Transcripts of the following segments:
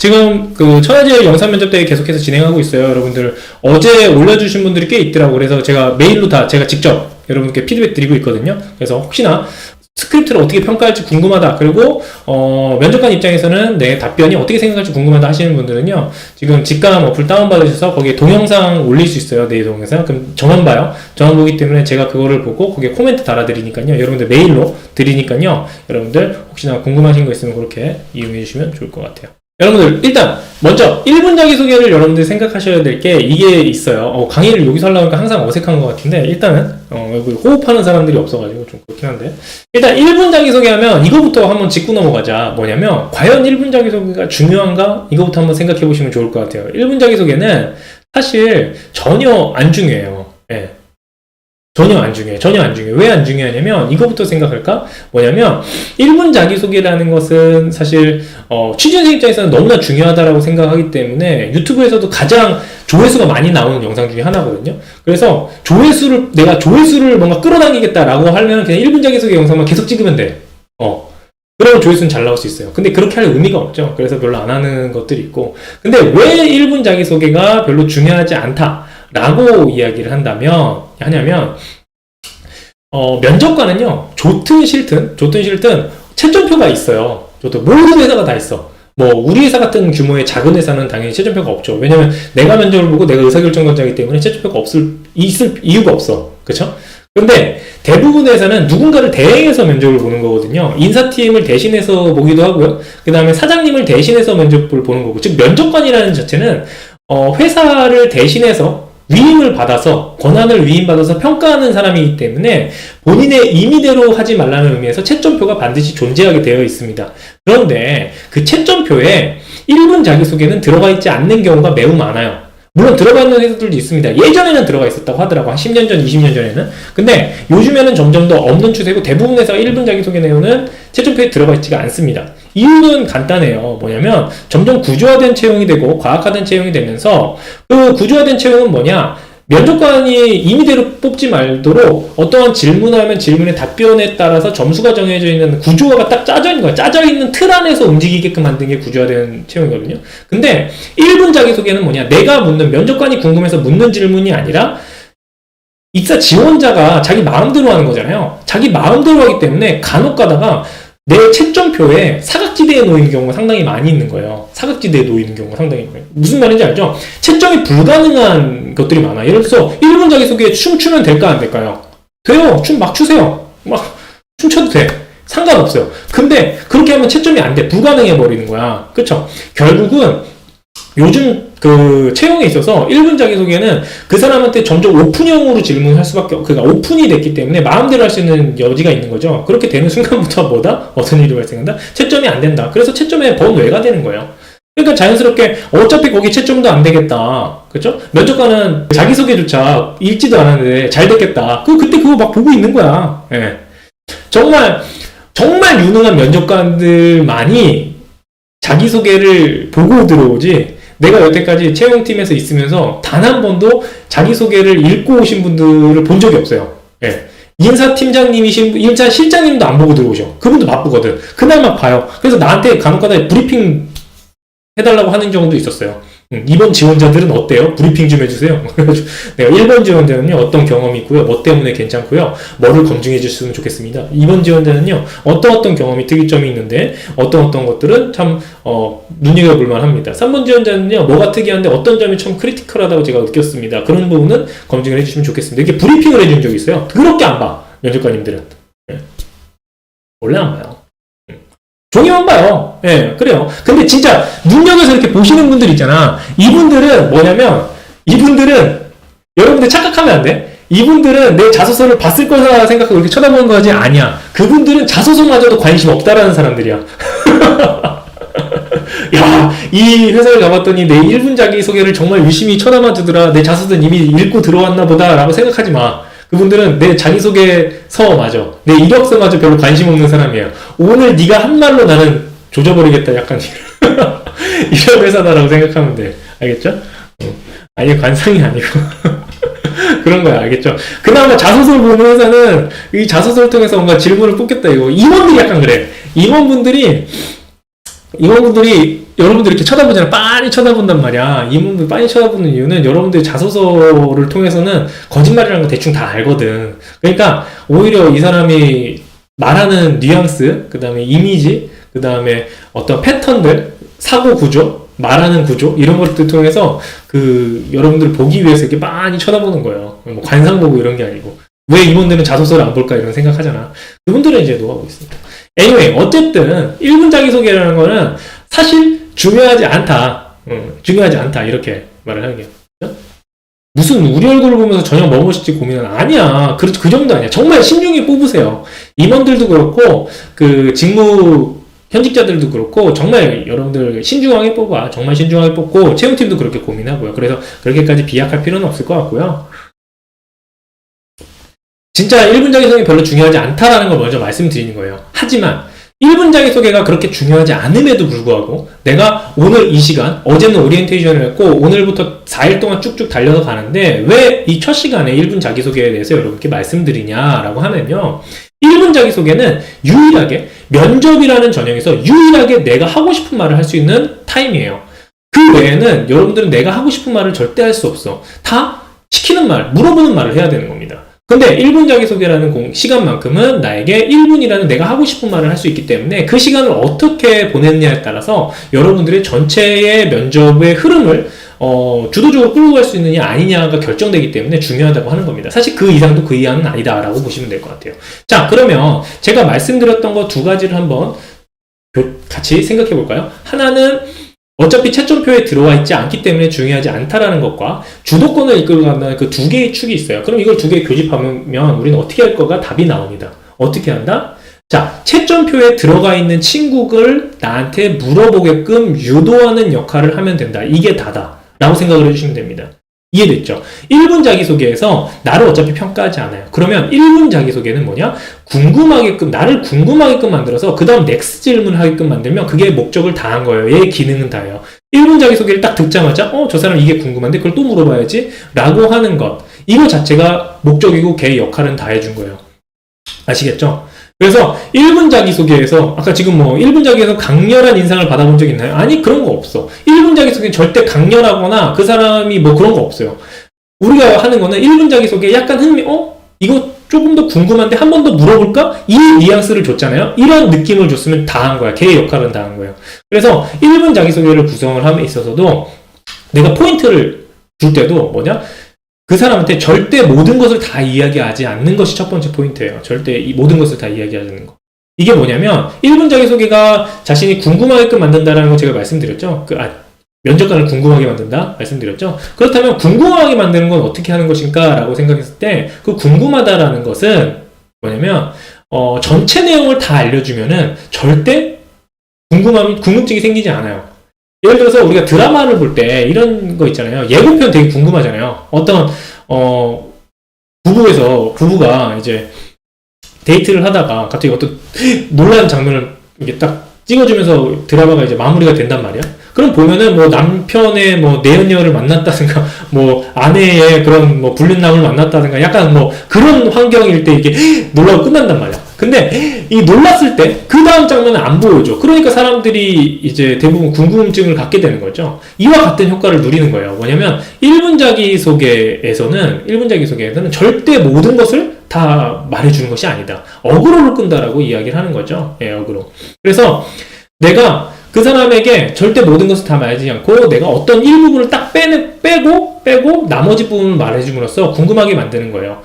지금 그 천하제일 영상 면접대회 계속해서 진행하고 있어요. 여러분들 어제 올려주신 분들이 꽤 있더라고. 그래서 제가 메일로 다 제가 직접 여러분께 피드백 드리고 있거든요. 그래서 혹시나 스크립트를 어떻게 평가할지 궁금하다. 그리고 면접관 입장에서는 내 답변이 어떻게 생각할지 궁금하다 하시는 분들은요. 지금 직감 어플 다운받으셔서 거기에 동영상 올릴 수 있어요. 내 동영상. 그럼 저만 봐요. 저만 보기 때문에 제가 그거를 보고 거기에 코멘트 달아드리니까요. 여러분들 메일로 드리니까요. 여러분들 혹시나 궁금하신 거 있으면 그렇게 이용해 주시면 좋을 것 같아요. 여러분들 일단 먼저 1분 자기소개를 여러분들 생각하셔야 될 게 이게 있어요. 강의를 여기서 하려니까 항상 어색한 것 같은데 일단은 여기 호흡하는 사람들이 없어가지고 좀 그렇긴 한데 일단 1분 자기소개하면 이거부터 한번 짚고 넘어가자. 뭐냐면 과연 1분 자기소개가 중요한가? 이거부터 한번 생각해 보시면 좋을 것 같아요. 1분 자기소개는 사실 전혀 안 중요해요. 예. 전혀 안 중요해. 전혀 안 중요해. 왜 안 중요하냐면 이거부터 생각할까? 뭐냐면 1분 자기소개라는 것은 사실 취준생 입장에서는 너무나 중요하다고 생각하기 때문에 유튜브에서도 가장 조회수가 많이 나오는 영상 중에 하나거든요. 그래서 내가 조회수를 뭔가 끌어당기겠다라고 하면 그냥 1분 자기소개 영상만 계속 찍으면 돼. 그러면 조회수는 잘 나올 수 있어요. 근데 그렇게 할 의미가 없죠. 그래서 별로 안 하는 것들이 있고. 근데 왜 1분 자기소개가 별로 중요하지 않다? 라고 이야기를 하냐면 면접관은요 좋든 싫든 채점표가 있어요. 모든 회사가 다 있어. 뭐 우리 회사 같은 규모의 작은 회사는 당연히 채점표가 없죠. 왜냐면 내가 면접을 보고 내가 의사결정권자이기 때문에 채점표가 있을 이유가 없어. 그쵸? 근데 대부분의 회사는 누군가를 대행해서 면접을 보는 거거든요. 인사팀을 대신해서 보기도 하고요. 그 다음에 사장님을 대신해서 면접을 보는 거고, 즉 면접관이라는 자체는 회사를 대신해서 권한을 위임받아서 평가하는 사람이기 때문에 본인의 임의대로 하지 말라는 의미에서 채점표가 반드시 존재하게 되어 있습니다. 그런데 그 채점표에 1분 자기소개는 들어가 있지 않는 경우가 매우 많아요. 물론 들어가 있는 회사들도 있습니다. 예전에는 들어가 있었다고 하더라고. 한 10년 전, 20년 전에는. 근데 요즘에는 점점 더 없는 추세고 대부분 회사가 1분 자기소개 내용은 채점표에 들어가 있지가 않습니다. 이유는 간단해요. 뭐냐면 점점 구조화된 채용이 되고 과학화된 채용이 되면서 그 구조화된 채용은 뭐냐? 면접관이 임의대로 뽑지 말도록 어떠한 질문을 하면 질문의 답변에 따라서 점수가 정해져 있는 구조화가 딱 짜져 있는 거야. 짜져 있는 틀 안에서 움직이게끔 만든 게 구조화된 채용이거든요. 근데 1분 자기소개는 뭐냐? 내가 면접관이 궁금해서 묻는 질문이 아니라 입사 지원자가 자기 마음대로 하는 거잖아요. 자기 마음대로 하기 때문에 간혹 가다가 내 채점표에 사각지대에 놓이는 경우가 상당히 많이 있는 거예요. 사각지대에 놓이는 경우가 상당히 많아요. 무슨 말인지 알죠? 채점이 불가능한 것들이 많아요. 예를 들어서 1분 자기소개에 춤추면 될까 안 될까요? 돼요. 춤 막 추세요. 막 춤춰도 돼. 상관없어요. 근데 그렇게 하면 채점이 안 돼. 불가능해 버리는 거야. 그쵸? 결국은 요즘 그 채용에 있어서 1분 자기소개는 그 사람한테 점점 오픈형으로 질문할 수밖에 그러니까 오픈이 됐기 때문에 마음대로 할 수 있는 여지가 있는 거죠. 그렇게 되는 순간부터 어떤 일이 발생한다? 채점이 안 된다. 그래서 채점에 번외가 되는 거예요. 그러니까 자연스럽게 어차피 거기 채점도 안 되겠다. 그렇죠? 면접관은 자기소개조차 읽지도 않았는데 잘 됐겠다. 그때 그거 막 보고 있는 거야. 예. 정말 유능한 면접관들만이 자기소개를 보고 들어오지 내가 여태까지 채용팀에서 있으면서 단 한 번도 자기소개를 읽고 오신 분들을 본 적이 없어요. 예. 인사 실장님도 안 보고 들어오셔. 그분도 바쁘거든. 그날만 봐요. 그래서 나한테 간혹가다 브리핑 해달라고 하는 경우도 있었어요. 이번 지원자들은 어때요? 브리핑 좀 해주세요. 내가 1번 지원자는요, 어떤 경험이 있고요, 뭐 때문에 괜찮고요, 뭐를 검증해 주셨으면 좋겠습니다. 2번 지원자는요, 어떤 경험이 특이점이 있는데, 어떤 것들은 참, 눈여겨볼만 합니다. 3번 지원자는요, 뭐가 특이한데 어떤 점이 참 크리티컬하다고 제가 느꼈습니다. 그런 부분은 검증을 해주시면 좋겠습니다. 이렇게 브리핑을 해준 적이 있어요. 그렇게 안 봐, 면접관님들은. 원래 안 봐요. 종이만 봐요. 예, 그래요. 근데 진짜 눈여겨서 이렇게 보시는 분들 있잖아. 이분들은 뭐냐면, 여러분들 착각하면 안 돼. 이분들은 내 자소서를 봤을 거라 생각하고 이렇게 쳐다보는 거지 아니야. 그분들은 자소서마저도 관심 없다라는 사람들이야. 야, 이 회사를 가봤더니 내 1분 자기소개를 정말 유심히 쳐다만 주더라. 내 자소서는 이미 읽고 들어왔나 보다 라고 생각하지 마. 그분들은 내 자기소개서마저, 내 이력서마저 별로 관심 없는 사람이에요. 오늘 네가 한 말로 나는 조져버리겠다. 약간 이런 회사다라고 생각하면 돼. 알겠죠? 아니, 관상이 아니고. 그런 거야. 알겠죠? 그나마 자소서를 보는 회사는 이 자소서를 통해서 뭔가 질문을 뽑겠다. 이거. 임원들이 약간 그래. 임원분들이 임원분들이 여러분들 이렇게 쳐다보잖아요. 빤히 쳐다본단 말이야. 임원분들 빤히 쳐다보는 이유는 여러분들 자소서를 통해서는 거짓말이라는 거 대충 다 알거든. 그러니까 오히려 이 사람이 말하는 뉘앙스, 그 다음에 이미지, 그 다음에 어떤 패턴들, 사고 구조, 말하는 구조, 이런 것들 통해서 여러분들 보기 위해서 이렇게 빤히 쳐다보는 거예요. 뭐 관상 보고 이런 게 아니고. 왜 임원들은 자소서를 안 볼까 이런 생각하잖아. 그분들은 이제 노하고 있습니다. anyway, 어쨌든 1분 자기소개라는 거는 사실 중요하지 않다. 중요하지 않다. 이렇게 말을 하는 게. 무슨 우리 얼굴을 보면서 저녁 뭐 먹을지 고민은 아니야. 그 정도 아니야. 정말 신중히 뽑으세요. 임원들도 그렇고 직무 현직자들도 그렇고 정말 여러분들 신중하게 뽑아. 정말 신중하게 뽑고 채용팀도 그렇게 고민하고요. 그래서 그렇게까지 비약할 필요는 없을 것 같고요. 진짜 1분 자기소개 별로 중요하지 않다라는 걸 먼저 말씀드리는 거예요. 하지만 1분 자기소개가 그렇게 중요하지 않음에도 불구하고 내가 오늘 이 시간, 어제는 오리엔테이션을 했고 오늘부터 4일 동안 쭉쭉 달려서 가는데 왜 이 첫 시간에 1분 자기소개에 대해서 여러분께 말씀드리냐라고 하면요. 1분 자기소개는 유일하게 면접이라는 전형에서 유일하게 내가 하고 싶은 말을 할 수 있는 타임이에요. 그 외에는 여러분들은 내가 하고 싶은 말을 절대 할 수 없어. 다 시키는 말, 물어보는 말을 해야 되는 겁니다. 근데 1분 자기소개라는 시간만큼은 나에게 1분이라는 내가 하고 싶은 말을 할 수 있기 때문에 그 시간을 어떻게 보냈냐에 따라서 여러분들의 전체의 면접의 흐름을 주도적으로 끌고 갈 수 있느냐 아니냐가 결정되기 때문에 중요하다고 하는 겁니다. 사실 그 이상도 그 이하는 아니다라고 보시면 될 것 같아요. 자, 그러면 제가 말씀드렸던 거 두 가지를 한번 같이 생각해 볼까요? 하나는 어차피 채점표에 들어와 있지 않기 때문에 중요하지 않다라는 것과 주도권을 이끌고 간다는 그 두 개의 축이 있어요. 그럼 이걸 두 개 교집하면 우리는 어떻게 할 거가 답이 나옵니다. 어떻게 한다? 자, 채점표에 들어가 있는 친구를 나한테 물어보게끔 유도하는 역할을 하면 된다. 이게 다다. 라고 생각을 해주시면 됩니다. 이해됐죠? 1분 자기소개에서 나를 어차피 평가하지 않아요. 그러면 1분 자기소개는 뭐냐? 나를 궁금하게끔 만들어서 그 다음 넥스트 질문을 하게끔 만들면 그게 목적을 다한 거예요. 얘의 기능은 다예요. 1분 자기소개를 딱 듣자마자 저 사람 이게 궁금한데 그걸 또 물어봐야지 라고 하는 것, 이거 자체가 목적이고 걔의 역할은 다 해준 거예요. 아시겠죠? 그래서 1분 자기소개에서 아까 지금 1분 자기소개에서 강렬한 인상을 받아본 적 있나요? 아니, 그런 거 없어. 1분 자기소개는 절대 강렬하거나 그 사람이 그런 거 없어요. 우리가 하는 거는 1분 자기소개에 약간 이거 조금 더 궁금한데 한 번 더 물어볼까? 이 뉘앙스를 줬잖아요. 이런 느낌을 줬으면 다 한 거야. 걔의 역할은 다 한 거예요. 그래서 1분 자기소개를 구성을 함에 있어서도 내가 포인트를 줄 때도 그 사람한테 절대 모든 것을 다 이야기하지 않는 것이 첫 번째 포인트예요. 절대 모든 것을 다 이야기하지 않는 거. 이게 뭐냐면 1분 자기소개가 자신이 궁금하게끔 만든다라는 거 제가 말씀드렸죠. 면접관을 궁금하게 만든다 말씀드렸죠. 그렇다면 궁금하게 만드는 건 어떻게 하는 것인가 라고 생각했을 때 그 궁금하다라는 것은 뭐냐면 전체 내용을 다 알려주면은 절대 궁금증이 생기지 않아요. 예를 들어서 우리가 드라마를 볼 때 이런 거 있잖아요. 예고편 되게 궁금하잖아요. 어떤 부부가 이제 데이트를 하다가 갑자기 어떤 놀라운 장면을 이게 딱 찍어주면서 드라마가 이제 마무리가 된단 말이야. 그럼 보면은 남편의 내연녀를 만났다든가 아내의 그런 불륜남을 만났다든가 약간 그런 환경일 때 이게 놀라고 끝난단 말이야. 근데 이 놀랐을 때 그 다음 장면은 안 보여줘. 그러니까 사람들이 이제 대부분 궁금증을 갖게 되는 거죠. 이와 같은 효과를 누리는 거예요. 뭐냐면 1분 자기소개에서는 절대 모든 것을 다 말해주는 것이 아니다. 어그로를 끈다라고 이야기를 하는 거죠. 예, 어그로. 그래서 내가 그 사람에게 절대 모든 것을 다 말하지 않고 내가 어떤 일부분을 딱 빼고 나머지 부분을 말해줌으로써 궁금하게 만드는 거예요.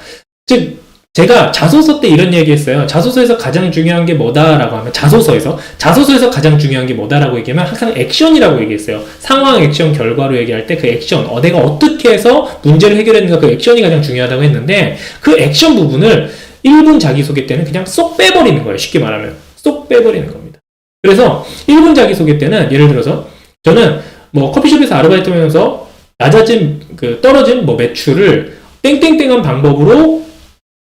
즉 제가 자소서 때 이런 얘기 했어요. 자소서에서 가장 중요한 게 뭐다라고 하면 자소서에서 가장 중요한 게 뭐다라고 얘기하면 항상 액션이라고 얘기했어요. 상황, 액션, 결과로 얘기할 때 그 액션, 내가 어떻게 해서 문제를 해결했는가, 그 액션이 가장 중요하다고 했는데 그 액션 부분을 1분 자기소개 때는 그냥 쏙 빼버리는 거예요. 쉽게 말하면 쏙 빼버리는 겁니다. 그래서 1분 자기소개 때는 예를 들어서 저는 커피숍에서 아르바이트하면서 떨어진 매출을 땡땡땡한 방법으로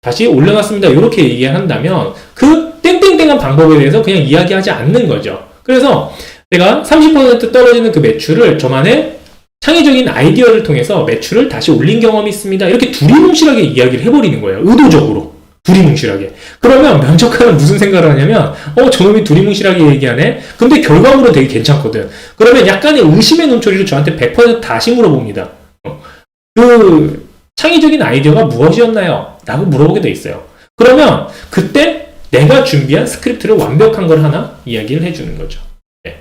다시 올려놨습니다. 이렇게 얘기한다면 그 땡땡땡한 방법에 대해서 그냥 이야기하지 않는 거죠. 그래서 내가 30% 떨어지는 그 매출을 저만의 창의적인 아이디어를 통해서 매출을 다시 올린 경험이 있습니다. 이렇게 두리뭉실하게 이야기를 해버리는 거예요. 의도적으로. 두리뭉실하게. 그러면 면접관은 무슨 생각을 하냐면, 저놈이 두리뭉실하게 얘기하네? 근데 결과물은 되게 괜찮거든. 그러면 약간의 의심의 눈초리로 저한테 100% 다시 물어봅니다. 그 창의적인 아이디어가 무엇이었나요? 라고 물어보게 돼 있어요. 그러면 그때 내가 준비한 스크립트를 완벽한 걸 하나 이야기를 해주는 거죠. 네.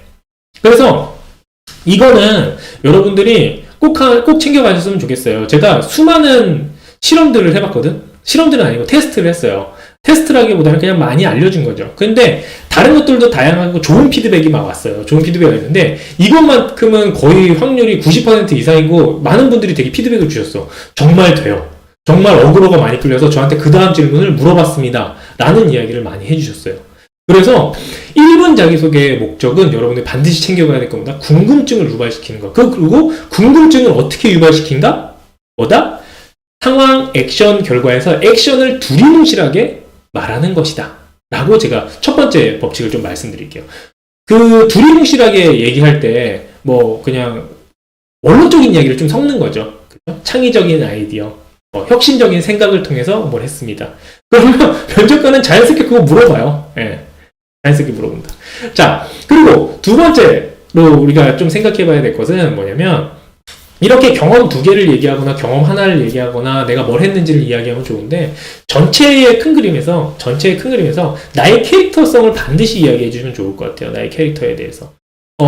그래서 이거는 여러분들이 꼭 챙겨가셨으면 좋겠어요. 제가 수많은 실험들을 해봤거든? 실험들은 아니고 테스트를 했어요. 테스트라기보다는 그냥 많이 알려준 거죠. 근데 다른 것들도 다양하고 좋은 피드백이 막 왔어요. 좋은 피드백이 있는데 이것만큼은 거의 확률이 90% 이상이고 많은 분들이 되게 피드백을 주셨어. 정말 돼요. 정말 어그로가 많이 끌려서 저한테 그 다음 질문을 물어봤습니다. 라는 이야기를 많이 해주셨어요. 그래서 1분 자기소개의 목적은 여러분들이 반드시 챙겨가야 될 겁니다. 궁금증을 유발시키는 거. 그리고 궁금증을 어떻게 유발시킨다? 뭐다? 상황, 액션, 결과에서 액션을 두리뭉실하게 말하는 것이다. 라고 제가 첫 번째 법칙을 좀 말씀드릴게요. 그 두리뭉실하게 얘기할 때 뭐 그냥 원론적인 이야기를 좀 섞는 거죠. 그렇죠? 창의적인 아이디어, 혁신적인 생각을 통해서 뭘 했습니다. 그러면 면접관은 자연스럽게 그거 물어봐요. 예. 자연스럽게 물어본다. 자, 그리고 두 번째로 우리가 좀 생각해 봐야 될 것은 뭐냐면, 이렇게 경험 두 개를 얘기하거나 경험 하나를 얘기하거나 내가 뭘 했는지를 이야기하면 좋은데, 전체의 큰 그림에서 나의 캐릭터성을 반드시 이야기해 주면 좋을 것 같아요. 나의 캐릭터에 대해서.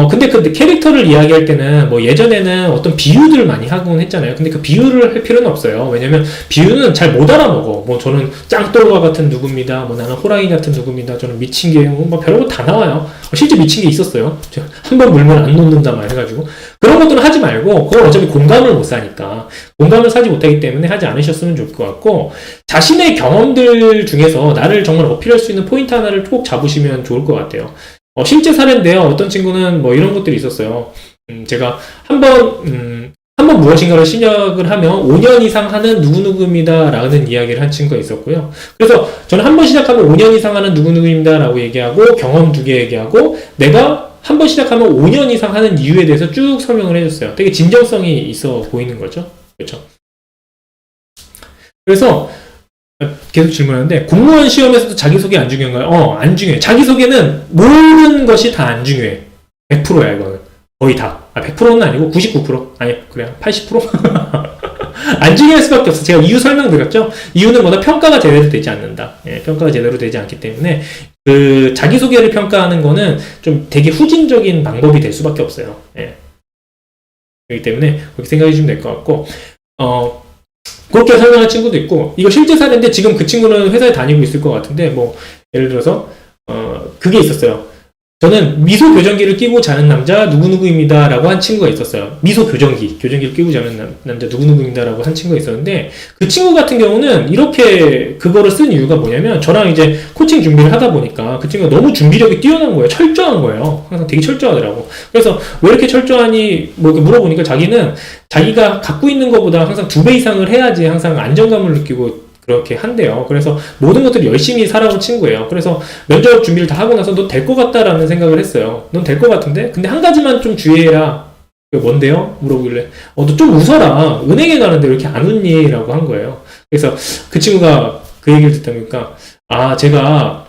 근데 그 캐릭터를 이야기할 때는 뭐 예전에는 어떤 비유들을 많이 하곤 했잖아요. 근데 그 비유를 할 필요는 없어요. 왜냐면 비유는 잘 못 알아먹어. 뭐 저는 짱돌과 같은 누구입니다. 뭐 나는 호랑이 같은 누구입니다. 저는 미친 게 뭐 별거 다 나와요. 실제 미친 게 있었어요. 한 번 물면 안 놓는다 말 해가지고. 그런 것들은 하지 말고, 그건 어차피 공감을 못 사니까. 공감을 사지 못하기 때문에 하지 않으셨으면 좋을 것 같고, 자신의 경험들 중에서 나를 정말 어필할 수 있는 포인트 하나를 꼭 잡으시면 좋을 것 같아요. 실제 사례인데요. 어떤 친구는 뭐 이런 것들이 있었어요. 제가 한번 무엇인가를 시작을 하면 5년 이상 하는 누구누구입니다. 라는 이야기를 한 친구가 있었고요. 그래서 저는 한 번 시작하면 5년 이상 하는 누구누구입니다. 라고 얘기하고, 경험 2개 얘기하고, 내가 한 번 시작하면 5년 이상 하는 이유에 대해서 쭉 설명을 해줬어요. 되게 진정성이 있어 보이는 거죠. 그렇죠? 그래서 계속 질문하는데, 공무원 시험에서도 자기소개 안 중요한가요? 안 중요해. 자기소개는 모든 것이 다 안 중요해. 100%야, 이거는. 거의 다. 100%는 아니고 99%? 아니, 그래요. 80%? 안 중요할 수밖에 없어. 제가 이유 설명드렸죠? 이유는 뭐다? 평가가 제대로 되지 않는다. 예, 평가가 제대로 되지 않기 때문에, 그, 자기소개를 평가하는 거는 좀 되게 후진적인 방법이 될 수밖에 없어요. 예. 그렇기 때문에, 그렇게 생각해 주시면 될 것 같고, 그렇게 설명한 친구도 있고, 이거 실제 사례인데 지금 그 친구는 회사에 다니고 있을 것 같은데, 뭐 예를 들어서 그게 있었어요. 저는 미소 교정기를 끼고 자는 남자 누구누구입니다 라고 한 친구가 있었어요. 미소 교정기를 끼고 자는 남자 누구누구입니다 라고 한 친구가 있었는데, 그 친구 같은 경우는 이렇게 그거를 쓴 이유가 뭐냐면, 저랑 이제 코칭 준비를 하다 보니까 그 친구가 너무 준비력이 뛰어난 거예요. 철저한 거예요. 항상 되게 철저하더라고. 그래서 왜 이렇게 철저하니 뭐 이렇게 물어보니까, 자기는 자기가 갖고 있는 것보다 항상 2배 이상을 해야지 항상 안정감을 느끼고 그렇게 한대요. 그래서 모든 것들을 열심히 살아온 친구예요. 그래서 면접 준비를 다 하고 나서 넌 될 것 같다라는 생각을 했어요. 넌 될 것 같은데? 근데 한 가지만 좀 주의해라. 뭔데요? 물어보길래, 너 좀 웃어라. 은행에 가는데 왜 이렇게 안 웃니? 라고 한 거예요. 그래서 그 친구가 그 얘기를 듣다 보니까, 제가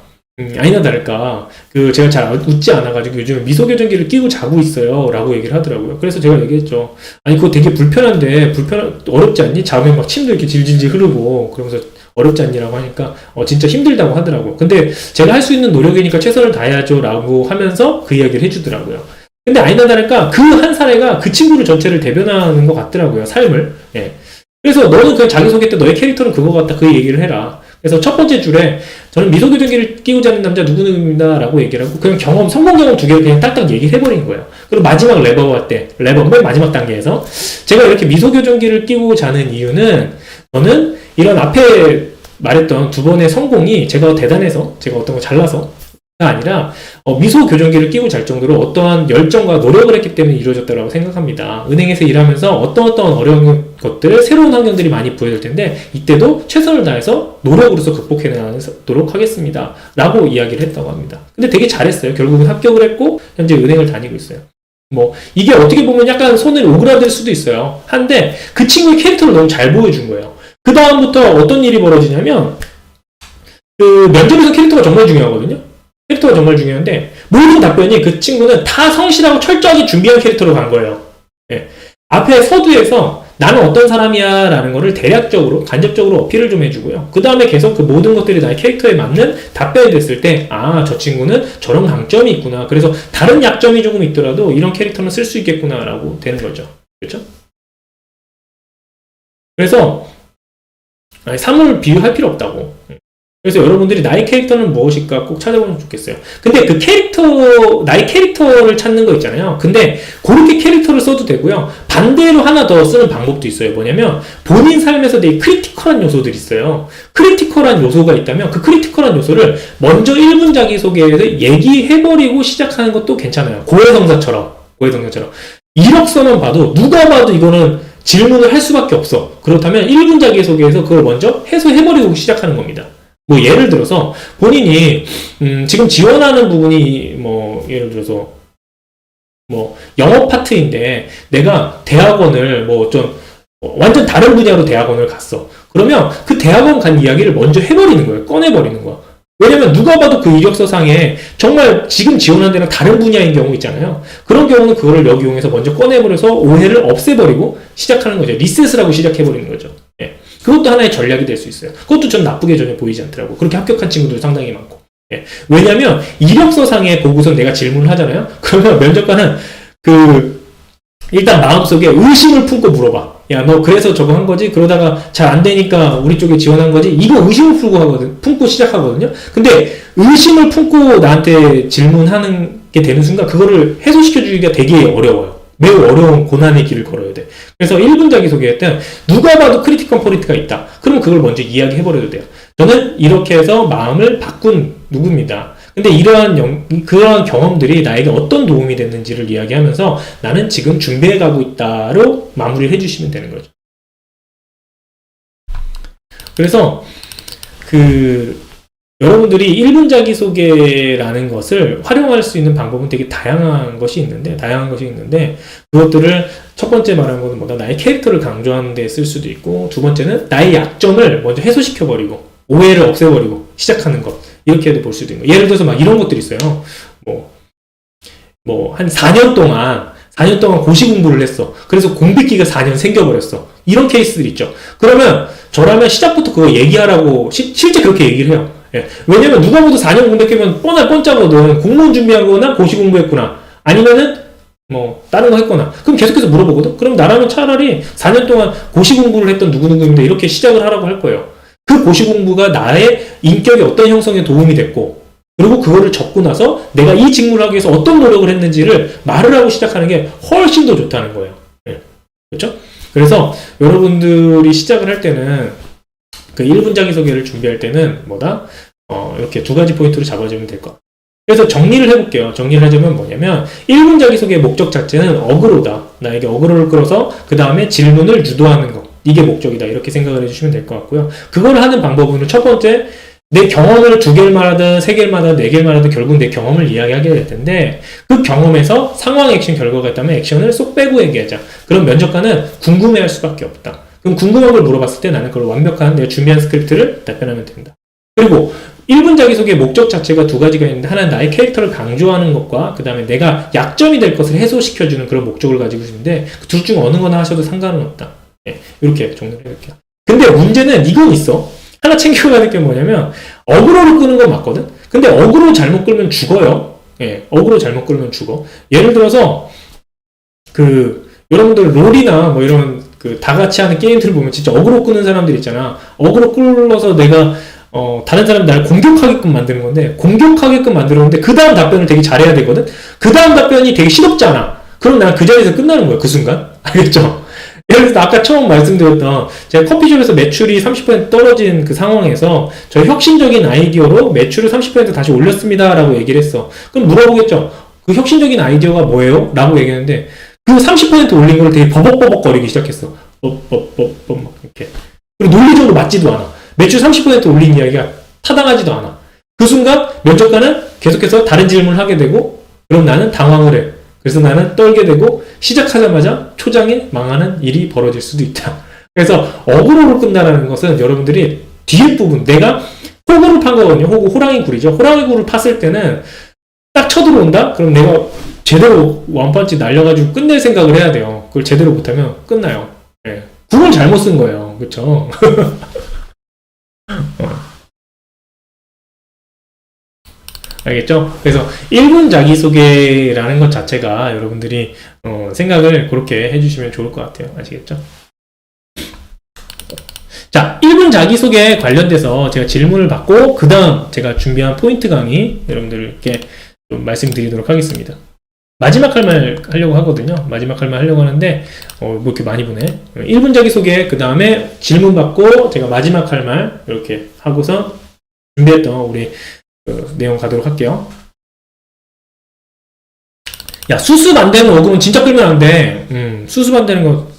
아니나 다를까 제가 잘 웃지 않아가지고 요즘 미소교정기를 끼고 자고 있어요 라고 얘기를 하더라고요. 그래서 제가 얘기했죠. 아니 그거 되게 불편한데 어렵지 않니? 자면 막 침도 이렇게 질질질 흐르고 그러면서 어렵지 않니? 라고 하니까 진짜 힘들다고 하더라고. 근데 제가 할 수 있는 노력이니까 최선을 다해야죠 라고 하면서 그 이야기를 해주더라고요. 근데 아니나 다를까 그 한 사례가 그 친구를 전체를 대변하는 것 같더라고요. 삶을. 예. 그래서 너는 그냥 자기소개 때 너의 캐릭터는 그거 같다, 그 얘기를 해라. 그래서 첫 번째 줄에 저는 미소교정기를 끼고 자는 남자 누구누구입니다 라고 얘기를 하고, 그냥 성공 경험 2개를 그냥 딱딱 얘기를 해버린 거예요. 그리고 마지막 레버 맨 마지막 단계에서 제가 이렇게 미소교정기를 끼고 자는 이유는, 저는 이런 앞에 말했던 2번의 성공이 제가 대단해서, 제가 어떤 거 잘나서가 아니라 미소 교정기를 끼고 잘 정도로 어떠한 열정과 노력을 했기 때문에 이루어졌다고 생각합니다. 은행에서 일하면서 어떤 어려운 것들, 새로운 환경들이 많이 보여질 텐데 이때도 최선을 다해서 노력으로서 극복해 나가도록 하겠습니다 라고 이야기를 했다고 합니다. 근데 되게 잘했어요. 결국은 합격을 했고 현재 은행을 다니고 있어요. 뭐 이게 어떻게 보면 약간 손을 오그라들 수도 있어요. 한데 그 친구의 캐릭터를 너무 잘 보여준 거예요. 그 다음부터 어떤 일이 벌어지냐면, 그 면접에서 캐릭터가 정말 중요하거든요. 캐릭터가 정말 중요한데 모든 답변이 그 친구는 다 성실하고 철저하게 준비한 캐릭터로 간 거예요. 예. 앞에 서두에서 나는 어떤 사람이야 라는 거를 대략적으로 간접적으로 어필을 좀 해주고요. 그 다음에 계속 그 모든 것들이 나의 캐릭터에 맞는 답변이 됐을 때 아, 저 친구는 저런 강점이 있구나. 그래서 다른 약점이 조금 있더라도 이런 캐릭터는 쓸 수 있겠구나 라고 되는 거죠. 그렇죠? 그래서 사물 비유할 필요 없다고. 그래서 여러분들이 나의 캐릭터는 무엇일까 꼭 찾아보면 좋겠어요. 근데 그 캐릭터, 나의 캐릭터를 찾는 거 있잖아요. 근데 그렇게 캐릭터를 써도 되고요. 반대로 하나 더 쓰는 방법도 있어요. 뭐냐면 본인 삶에서 되게 크리티컬한 요소들이 있어요. 크리티컬한 요소가 있다면 그 크리티컬한 요소를 먼저 1분 자기소개에서 얘기해버리고 시작하는 것도 괜찮아요. 고해성사처럼. 이력서만 봐도 누가 봐도 이거는 질문을 할 수밖에 없어. 그렇다면 1분 자기소개에서 그걸 먼저 해소해버리고 시작하는 겁니다. 뭐 예를 들어서 본인이 지금 지원하는 부분이 뭐 예를 들어서 뭐 영어 파트인데 내가 대학원을 뭐 좀 완전 다른 분야로 대학원을 갔어. 그러면 그 대학원 간 이야기를 먼저 해버리는 거예요. 꺼내버리는 거야. 왜냐면 누가 봐도 그 이력서상에 정말 지금 지원한 데랑 다른 분야인 경우 있잖아요. 그런 경우는 그거를 여기 이용해서 먼저 꺼내버려서 오해를 없애버리고 시작하는 거죠. 리셋을 하고 시작해버리는 거죠. 예. 그것도 하나의 전략이 될 수 있어요. 그것도 전 나쁘게 전혀 보이지 않더라고. 그렇게 합격한 친구들 상당히 많고. 예. 왜냐면 이력서상에 보고서 내가 질문을 하잖아요. 그러면 면접관은 일단 마음속에 의심을 품고 물어봐. 야, 너 그래서 저거 한 거지? 그러다가 잘 안 되니까 우리 쪽에 지원한 거지? 이거 의심을 품고 시작하거든요. 근데 의심을 품고 나한테 질문하는 게 되는 순간 그거를 해소시켜주기가 되게 어려워요. 매우 어려운 고난의 길을 걸어야 돼. 그래서 1분 자기소개할 때 누가 봐도 크리티컬 포인트가 있다. 그러면 그걸 먼저 이야기해버려도 돼요. 저는 이렇게 해서 마음을 바꾼 누구입니다. 근데 그러한 경험들이 나에게 어떤 도움이 됐는지를 이야기하면서 나는 지금 준비해가고 있다로 마무리를 해주시면 되는 거죠. 그래서 여러분들이 1분 자기소개라는 것을 활용할 수 있는 방법은 되게 다양한 것이 있는데 그것들을 첫 번째 말한 것은 뭐다? 나의 캐릭터를 강조하는 데 쓸 수도 있고, 두 번째는 나의 약점을 먼저 해소시켜버리고 오해를 없애버리고 시작하는 것, 이렇게도 볼 수도 있는 거. 예를 들어서 막 이런 것들이 있어요. 한 4년 동안 고시 공부를 했어. 그래서 공백기가 4년 생겨버렸어. 이런 케이스들 있죠. 그러면 저라면 시작부터 그거 얘기하라고 실제 그렇게 얘기를 해요. 예. 왜냐면 누가 봐도 4년 공백하면 뻔짜거든. 공무원 준비하거나 고시 공부했구나. 아니면은 다른 거 했거나. 그럼 계속해서 물어보거든. 그럼 나라면 차라리 4년 동안 고시 공부를 했던 누구누구인데 이렇게 시작을 하라고 할 거예요. 그 고시 공부가 나의 인격의 어떤 형성에 도움이 됐고, 그리고 그거를 적고 나서 내가 이 직무를 하기 위해서 어떤 노력을 했는지를 말을 하고 시작하는 게 훨씬 더 좋다는 거예요. 예. 그렇죠? 그래서 여러분들이 시작을 할 때는 그 1분 자기소개를 준비할 때는 이렇게 두 가지 포인트로 잡아주면 될 것 같아요. 그래서 정리를 해볼게요. 정리를 하자면 뭐냐면 1분 자기소개의 목적 자체는 어그로다. 나에게 어그로를 끌어서 그 다음에 질문을 유도하는 것. 이게 목적이다. 이렇게 생각을 해주시면 될 것 같고요. 그걸 하는 방법은 첫 번째, 내 경험을 2개를 말하든 3개를 말하든 4개를 말하든 결국 내 경험을 이야기하게 될 텐데, 그 경험에서 상황 액션 결과가 있다면 액션을 쏙 빼고 얘기하자. 그럼 면접관은 궁금해할 수밖에 없다. 그럼 궁금한 걸 물어봤을 때 나는 그걸 완벽한 내가 준비한 스크립트를 답변하면 된다. 그리고 1분 자기소개의 목적 자체가 2가지가 있는데, 하나는 나의 캐릭터를 강조하는 것과 그 다음에 내가 약점이 될 것을 해소시켜주는 그런 목적을 가지고 있는데, 둘 중 어느 거나 하셔도 상관은 없다. 예, 이렇게 정리를 해볼게요. 근데 문제는 이건 있어. 하나 챙겨가야 될 게 뭐냐면, 어그로를 끄는 건 맞거든? 근데 어그로 잘못 끌면 죽어요. 예, 어그로 잘못 끌면 죽어. 예를 들어서, 여러분들 롤이나 이런 다 같이 하는 게임들을 보면 진짜 어그로 끄는 사람들 있잖아. 어그로 끌어서 내가 다른 사람 날 공격하게끔 만드는 건데, 공격하게끔 만들었는데 그 다음 답변을 되게 잘해야 되거든? 그 다음 답변이 되게 시덥지 않아. 그럼 난 그 자리에서 끝나는 거야, 그 순간. 알겠죠? 예를 들어서 아까 처음 말씀드렸던 제가 커피숍에서 매출이 30% 떨어진 그 상황에서 저희 혁신적인 아이디어로 매출을 30% 다시 올렸습니다 라고 얘기를 했어. 그럼 물어보겠죠. 그 혁신적인 아이디어가 뭐예요? 라고 얘기했는데 그 30% 올린 거를 되게 버벅버벅거리기 시작했어. 막 이렇게. 그리고 논리적으로 맞지도 않아. 매출 30% 올린 이야기가 타당하지도 않아. 그 순간 면접관은 계속해서 다른 질문을 하게 되고, 그럼 나는 당황을 해. 그래서 나는 떨게 되고 시작하자마자 초장에 망하는 일이 벌어질 수도 있다. 그래서 어그로로 끝나라는 것은 여러분들이 뒤에 부분, 내가 호구를 판 거거든요. 호구, 호랑이 굴이죠. 호랑이 굴을 팠을 때는 딱 쳐들어온다? 그럼 내가 제대로 원펀치 날려가지고 끝낼 생각을 해야 돼요. 그걸 제대로 못하면 끝나요. 예. 굴을 잘못 쓴 거예요. 그쵸? 알겠죠? 그래서 1분 자기소개라는 것 자체가 여러분들이 생각을 그렇게 해주시면 좋을 것 같아요. 아시겠죠? 자, 1분 자기소개 관련돼서 제가 질문을 받고 그 다음 제가 준비한 포인트 강의 여러분들께 좀 말씀드리도록 하겠습니다. 마지막 할 말 하려고 하거든요. 마지막 할 말 하려고 하는데 뭐 이렇게 많이 보네. 1분 자기소개 그 다음에 질문 받고 제가 마지막 할 말 이렇게 하고서 준비했던 우리 내용 가도록 할게요. 야, 수습 안 되는 어금은 진짜 끌면 안 돼. 수습 안 되는 거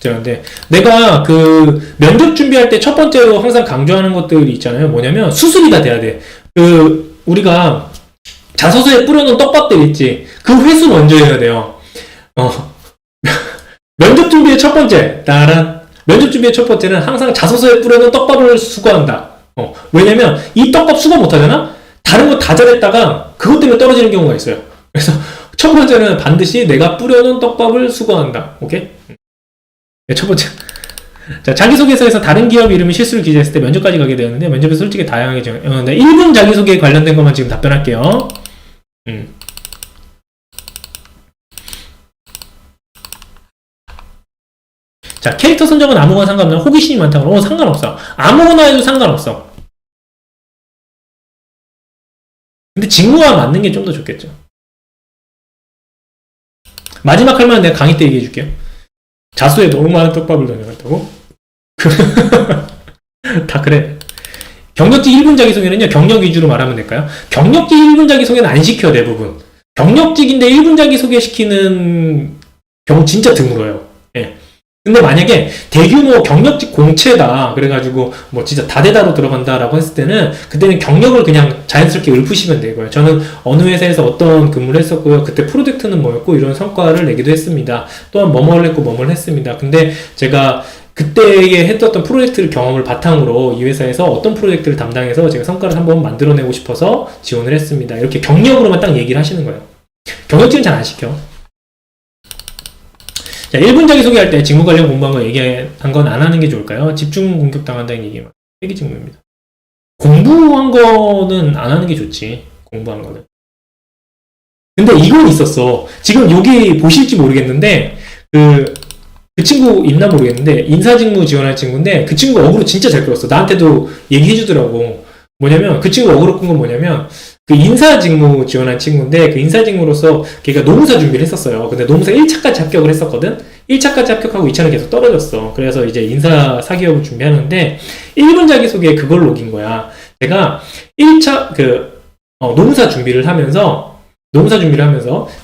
되는데 내가 그 면접 준비할 때 첫 번째로 항상 강조하는 것들이 있잖아요. 뭐냐면 수습이 다 돼야 돼. 그 우리가 자소서에 뿌려놓은 떡밥들 있지. 그 회수 먼저 해야 돼요. 면접 준비의 첫 번째, 면접 준비의 첫 번째는 항상 자소서에 뿌려놓은 떡밥을 수거한다. 왜냐면 이 떡밥 수거 못하잖아? 다른 거 다 잘했다가 그것 때문에 떨어지는 경우가 있어요. 그래서 첫 번째는 반드시 내가 뿌려놓은 떡밥을 수거한다. 오케이? 네, 첫 번째. 자, 자기소개서에서 다른 기업 이름이 실수를 기재했을 때 면접까지 가게 되었는데 면접에서 솔직히 다양하게 네, 1분 자기소개에 관련된 것만 지금 답변할게요. 자, 캐릭터 선정은 아무거나 상관없나? 호기심이 많다고. 상관없어. 아무거나 해도 상관없어. 근데 직무와 맞는 게 좀 더 좋겠죠. 마지막 할 말은 내가 강의 때 얘기해 줄게요. 자수에 너무 많은 떡밥을 던져놨다고? 다 그래. 경력직 1분 자기소개는요, 경력 위주로 말하면 될까요? 경력직 1분 자기소개는 안 시켜, 대부분. 경력직인데 1분 자기소개 시키는 경우 진짜 드물어요. 예. 근데 만약에 대규모 경력직 공채다 그래가지고 뭐 진짜 다대다로 들어간다라고 했을 때는 그때는 경력을 그냥 자연스럽게 읊으시면 되고요. 저는 어느 회사에서 어떤 근무를 했었고요. 그때 프로젝트는 뭐였고 이런 성과를 내기도 했습니다. 또한 뭐뭐를 했고 뭐뭐를 했습니다. 근데 제가 그때에 했던 프로젝트를 경험을 바탕으로 이 회사에서 어떤 프로젝트를 담당해서 제가 성과를 한번 만들어내고 싶어서 지원을 했습니다. 이렇게 경력으로만 딱 얘기를 하시는 거예요. 경력직은 잘 안 시켜. 자, 1분 자기소개할 때 직무 관련 공부한 거 얘기한 건 안 하는 게 좋을까요? 집중 공격당한다는 얘기만. 회기 직무입니다. 공부한 거는 안 하는 게 좋지. 공부한 거는. 근데 이건 있었어. 지금 여기 보실지 모르겠는데, 그 친구 있나 모르겠는데, 인사직무 지원할 친구인데, 그 친구 어그로 진짜 잘 끌었어. 나한테도 얘기해주더라고. 뭐냐면, 그 친구 어그로 끈 건 뭐냐면, 그 인사직무 지원한 친구인데 그 인사직무로서 걔가 노무사 준비를 했었어요. 근데 노무사 1차까지 합격을 했었거든? 1차까지 합격하고 2차는 계속 떨어졌어. 그래서 이제 인사 사기업을 준비하는데 1분 자기소개에 그걸 녹인 거야. 제가 1차 노무사 준비를 하면서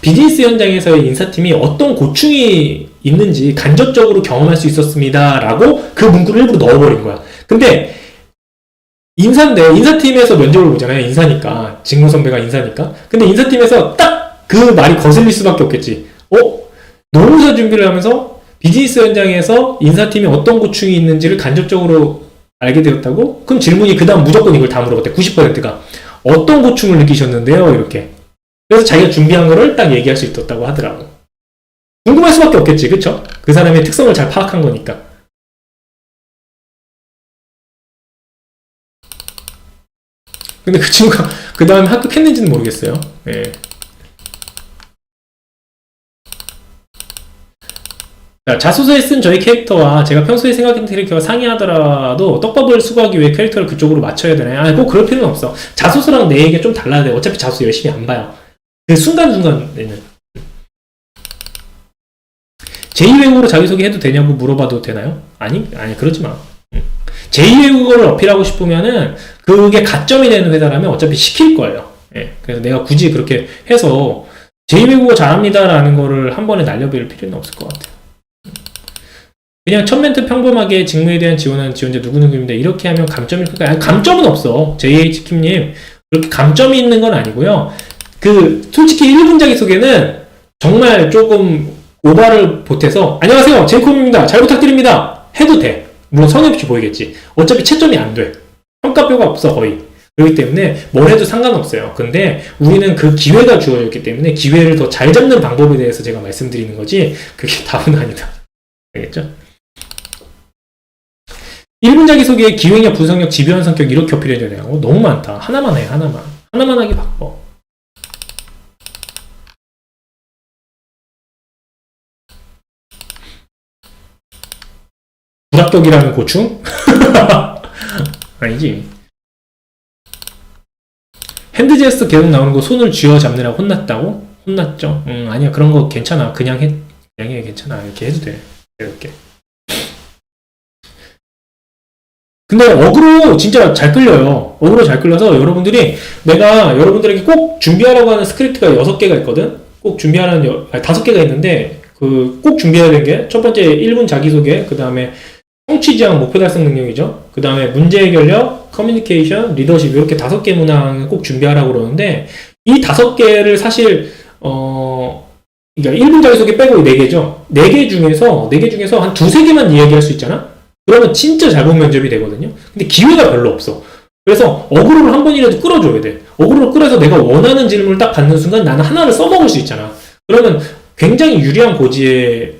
비즈니스 현장에서의 인사팀이 어떤 고충이 있는지 간접적으로 경험할 수 있었습니다. 라고 그 문구를 일부러 넣어버린 거야. 근데 인사인데 인사팀에서 면접을 보잖아요. 인사니까. 직무 선배가 인사니까. 근데 인사팀에서 딱 그 말이 거슬릴 수밖에 없겠지. 노무사 준비를 하면서 비즈니스 현장에서 인사팀이 어떤 고충이 있는지를 간접적으로 알게 되었다고? 그럼 질문이 그 다음 무조건 이걸 다 물어봤대. 90%가. 어떤 고충을 느끼셨는데요? 이렇게. 그래서 자기가 준비한 거를 딱 얘기할 수 있었다고 하더라고. 궁금할 수밖에 없겠지. 그쵸? 그 사람의 특성을 잘 파악한 거니까. 근데 그 친구가 그 다음에 합격했는지는 모르겠어요. 예. 자, 자소서에 쓴 저희 캐릭터와 제가 평소에 생각했던 캐릭터가 상이하더라도 떡밥을 수거하기 위해 캐릭터를 그쪽으로 맞춰야 되나요? 꼭 그럴 필요는 없어. 자소서랑 내 얘기가 좀 달라야 돼. 어차피 자소서 열심히 안 봐요. 그 순간순간에는. 제2외국어로 자기소개 해도 되냐고 물어봐도 되나요? 아니, 그러지 마. 제2외국어를 어필하고 싶으면은 그게 가점이 되는 회사라면 어차피 시킬 거예요. 예. 그래서 내가 굳이 그렇게 해서 제2외국어 잘합니다라는 거를 한 번에 날려버릴 필요는 없을 것 같아요. 그냥 첫 멘트 평범하게 직무에 대한 지원하는 지원자 누구누구입니다. 이렇게 하면 감점이 클까요? 아니, 감점은 없어. JH킴님 그렇게 감점이 있는 건 아니고요. 솔직히 1분 자기소개는 정말 조금 오바를 보태서 안녕하세요. 제이콥입니다. 잘 부탁드립니다. 해도 돼. 물론 성의 없이 보이겠지. 어차피 채점이 안 돼. 평가표가 없어 거의. 그렇기 때문에 뭘 해도 상관없어요. 근데 우리는 그 기회가 주어졌기 때문에 기회를 더 잘 잡는 방법에 대해서 제가 말씀드리는 거지 그게 답은 아니다. 알겠죠? 1분 자기소개에 기획력, 분석력, 집요한 성격 이렇게 어필해줘야 되고 너무 많다. 하나만 해. 하나만 하기 바빠. 부닥덕이라는 고충? 아니지. 핸드 제스처 계속 나오는 거 손을 쥐어 잡느라고 혼났다고? 혼났죠. 아니야. 그런 거 괜찮아. 그냥 해. 괜찮아. 이렇게 해도 돼. 이렇게. 근데 어그로 진짜 잘 끌려요. 어그로 잘 끌려서 여러분들이 내가 여러분들에게 꼭 준비하라고 하는 스크립트가 6개가 있거든? 꼭 준비하는, 5개가 있는데 꼭 준비해야 되는 게 첫 번째 1분 자기소개, 그 다음에 성취지향 목표 달성 능력이죠. 그 다음에 문제 해결력, 커뮤니케이션, 리더십 이렇게 5개 문항을 꼭 준비하라고 그러는데 이 5개를 사실 그러니까 1분 자기소개 빼고 4개죠. 4개 중에서 한 2-3개만 이야기할 수 있잖아? 그러면 진짜 잘 본 면접이 되거든요. 근데 기회가 별로 없어. 그래서 어그로를 한 번이라도 끌어줘야 돼. 어그로를 끌어서 내가 원하는 질문을 딱 받는 순간 나는 하나를 써먹을 수 있잖아. 그러면 굉장히 유리한 고지에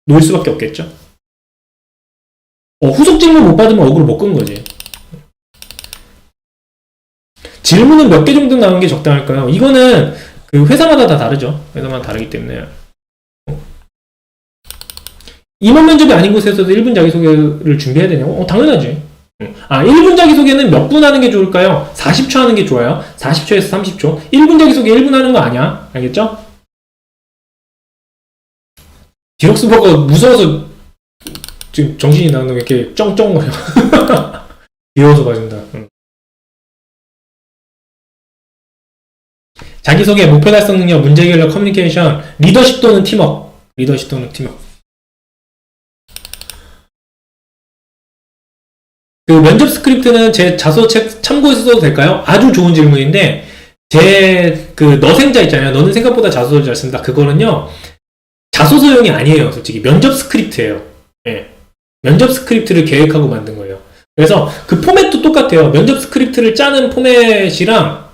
놓을 수밖에 없겠죠. 후속 질문 못 받으면 어그로 못 끈 거지. 질문은 몇 개 정도 나오는 게 적당할까요? 이거는 그 회사마다 다 다르죠. 회사마다 다르기 때문에. 임원 면접이 아닌 곳에서도 1분 자기소개를 준비해야 되냐고? 당연하지. 1분 자기소개는 몇 분 하는 게 좋을까요? 40초 하는 게 좋아요. 40초에서 30초. 1분 자기소개 1분 하는 거 아니야. 알겠죠? 디럭스버거 무서워서 지금 정신이 나는 왜 이렇게 쩡쩡거려. 귀여워서 봐준다. 자기소개, 목표 달성 능력, 문제 해결력, 커뮤니케이션, 리더십 또는 팀워크. 그 면접 스크립트는 제 자소책 참고해서 써도 될까요? 아주 좋은 질문인데 제 그 너생자 있잖아요. 너는 생각보다 자소서를 잘 쓴다. 그거는요. 자소서용이 아니에요. 솔직히 면접 스크립트예요. 네. 면접 스크립트를 계획하고 만든 거예요. 그래서 그 포맷도 똑같아요. 면접 스크립트를 짜는 포맷이랑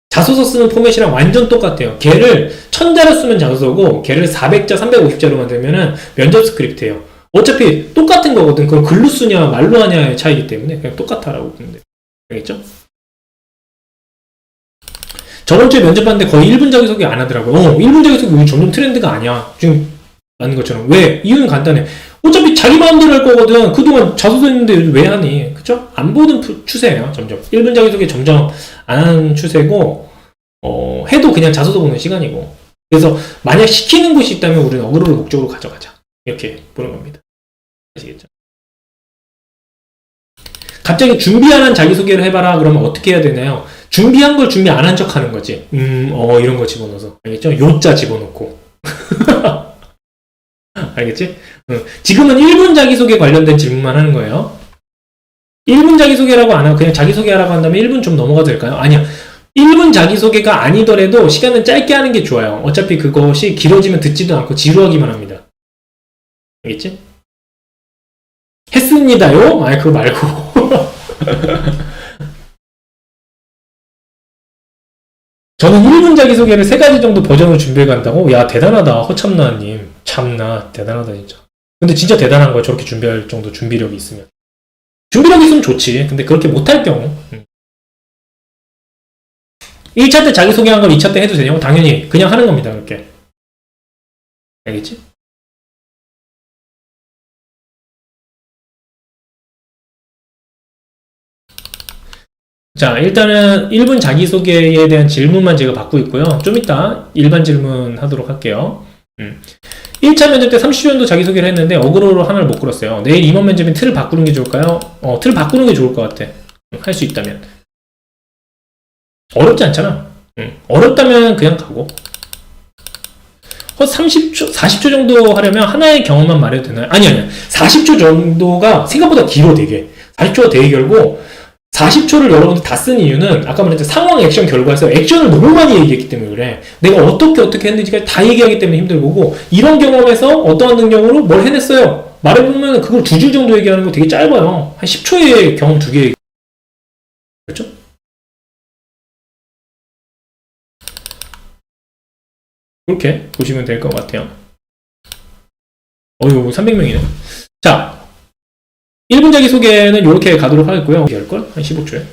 자소서 쓰는 포맷이랑 완전 똑같아요. 걔를 1000자로 쓰면 자소서고 걔를 400자, 350자로 만들면은 면접 스크립트예요. 어차피 똑같은 거거든. 그건 글로 쓰냐 말로 하냐의 차이기 때문에 그냥 똑같아라고 보면 돼요. 알겠죠? 저번 주에 면접 봤는데 거의 1분 자기소개 안 하더라고요. 1분 자기소개 점점 트렌드가 아니야. 지금 맞는 것처럼. 왜? 이유는 간단해. 어차피 자기 마음대로 할 거거든. 그동안 자소서 했는데 왜 하니? 그쵸? 안 보는 추세예요. 점점. 1분 자기소개 점점 안 하는 추세고 해도 그냥 자소서 보는 시간이고. 그래서 만약 시키는 곳이 있다면 우리는 어그로를 목적으로 가져가자. 이렇게 보는 겁니다. 아시겠죠? 갑자기 준비하는 자기소개를 해봐라. 그러면 어떻게 해야 되나요? 준비한 걸 준비 안 한 척 하는 거지. 이런 거 집어넣어서. 알겠죠? 요자 집어넣고. 알겠지? 지금은 1분 자기소개 관련된 질문만 하는 거예요. 1분 자기소개라고 안 하고 그냥 자기소개하라고 한다면 1분 좀 넘어가도 될까요? 아니야. 1분 자기소개가 아니더라도 시간은 짧게 하는 게 좋아요. 어차피 그것이 길어지면 듣지도 않고 지루하기만 합니다. 알겠지? 했습니다요? 아니 그거 말고 저는 1분 자기소개를 3가지 정도 버전으로 준비해 간다고? 야 대단하다 허참나님. 참나 대단하다 진짜. 근데 진짜 대단한 거야. 저렇게 준비할 정도 준비력이 있으면. 준비력이 있으면 좋지. 근데 그렇게 못할 경우 1차 때 자기소개한 걸 2차 때 해도 되냐고? 당연히 그냥 하는 겁니다. 그렇게. 알겠지? 자, 일단은 1분 자기소개에 대한 질문만 제가 받고 있고요. 좀 이따 일반 질문 하도록 할게요. 1차 면접 때 30초 정도 자기소개를 했는데 어그로로 하나를 못 끌었어요. 내일 임원 면접인 틀을 바꾸는 게 좋을까요? 틀을 바꾸는 게 좋을 것 같아. 할 수 있다면. 어렵지 않잖아. 어렵다면 그냥 가고. 30초, 40초 정도 하려면 하나의 경험만 말해도 되나요? 아니야. 40초 정도가 생각보다 길어 되게. 40초가 되게 길고 40초를 여러분들 다 쓴 이유는 아까 말했던 상황 액션 결과에서 액션을 너무 많이 얘기했기 때문에 그래. 내가 어떻게 했는지까지 다 얘기하기 때문에 힘들 거고 이런 경험에서 어떠한 능력으로 뭘 해냈어요. 말해보면 그걸 2줄 정도 얘기하는 거 되게 짧아요. 한 10초의 경험 2개. 그렇죠? 그렇게 보시면 될 것 같아요. 어휴, 300명이네. 자, 1분 자기소개는 이렇게 가도록 하겠고요. 할걸? 한 15초에.